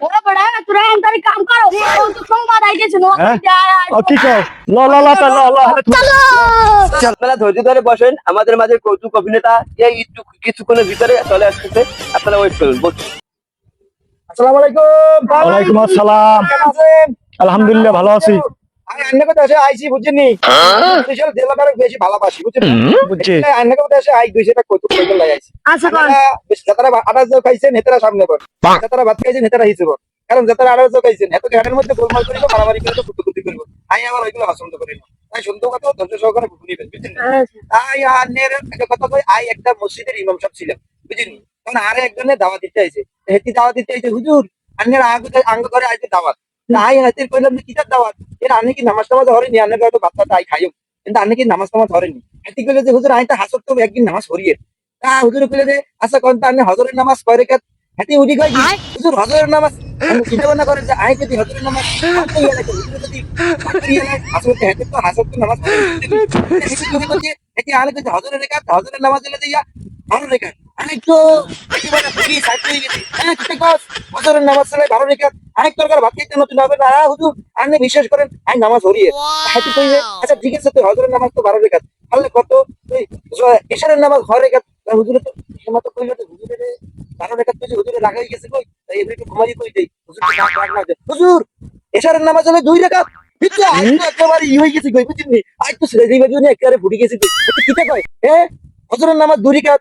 ওরে বড়া তোরা আন্তারি কাম করো ও তো সংবাদ আইতেছে নো কি কও ল ল ল ল ল চলো আপনারা ধৈর্য ধরে বসেন, আমাদের মাঝে কৌতুক অভিনেতা এই একটু কিছুক্ষণের ভিতরে চলে আসতেছে, আপনারা ওয়েট করুন। বসুন। আসসালামু আলাইকুম। ওয়ালাইকুম আসসালাম। কেমন আছেন? আলহামদুলিল্লাহ ভালো আছি। আমি আন্নাকে দেশে আইছি বুঝছেন স্পেশাল জেলাটারে বেশি ভালোবাসি বুঝছেন বুঝছি। আন্নাকে দেশে আই দুই সেটা কত কইতে লাগাই আইছি আচ্ছা কোন বেশ যারা আড়াজ খাইছেন হেতারা সামনে পড়, যারা ভাত খাইছেন হেতারা হিসেব কারণ যারা আড়াজ খাইছেন এত ঘাটের মধ্যে গোলমাল করিব মারামারি করিব কুতুকুতি করিব আই আমার ওইগুলো পছন্দ করি না। তাই সুন্দর কথা ধৈর্য সহকারে শুনিবেন বুঝছেন। আই আন্নের একটা কথা কই, আই একটা মসজিদের ইমাম সাহেব ছিলাম বুঝছেন, তখন আরে একজনের দাওয়াত দিতে আইছে, হেতি দাওয়াত দিতে আইছে হুজুর আন্নের আঙ্গ করে আইছে দাওয়াত। আই হাতে কইলাম যে কিটার দাওয়াত, এর আমি কি নামাজ টামাজ ধরেনি, আন্নের হয়তো ভাত আই খাইও কিন্তু আমি কি নামাজ টামাজ ধরেনি। হেতি কইলে যে হুজুর আইটা হাসত তো একদিন নামাজ পড়িয়ে হুজুর কইলে যে আচ্ছা কোন আন্নে হজরের নামাজ কয় রেখাত, হেতি উঠি কই হুজুর হজরের নামাজ আমি চিন্তা ভাবনা করে যে আই যদি হজরের নামাজ পড়তে ইয়া লাগে হুজুর যদি ইয়া লাগে হাসতে হেতি তো হাসত তো নামাজ পড়ে হেতি আলে কইছে হজরের রেখাত হজরের নামাজ হলে দিয়া 12 রেখাত আমি তো একেবারে বুঝি সাইড হয়ে গেছি। হ্যাঁ ঠিক কস হজরের নামাজ চলে 12 রেখাত আরেক তরকার ভাত খাইতে নতুন হবে না হুজুর আপনি বিশ্বাস করেন আমি নামাজ হরিয়ে হেতি কইছে আচ্ছা ঠিক আছে তুই হজরের নামাজ তো 12 রেখাত তাহলে কত তুই এশারের নামাজ 6 রেখাত হুজুরে তো সীমা তো কইলো হুজুরে 12 রেখাত কইছে হুজুরে লাগাই গেছে কই তাই এবারে একটু ঘুমাই কই দেই হুজুর তো রাগ না হুজুর এশারের নামাজ হলে 2 রেখাত কিন্তু আজ তো একেবারে হয়ে গেছে কই বুঝিনি আজ তো সেরে দিবা জন্য একেবারে ফুটি গেছে কই কিটা কয় হ্যাঁ হজরের নামাজ 2 রেখাত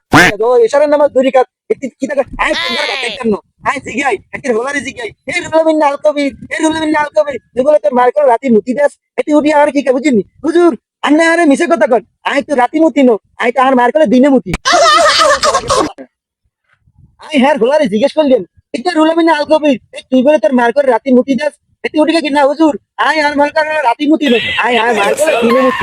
এশারের নামাজ 2 রেখাত এটি কিটা কয় আই তোমরা কাটতে কেন আই জিগাই এর হলারে জিগাই এর রুলামিন নাল কবি এর রুলামিন নাল কবি এগুলো তো মার করে রাতে মুতি দাস এটি উঠি আর কি বুঝিনি হুজুর আন্না আরে মিছে কথা কন আই তো রাতি মুতি নো আই তো আর মার করে দিনে মুতি আই হ্যাঁ হলারে জিজ্ঞেস করলেন এটা রুলামিন নাল কবি তুই বলে তোর মার করে রাতে মুতি দাস এটি উঠি কি না হুজুর আই আর মার করে রাতে মুতি নো আই আর মার করে দিনে মুতি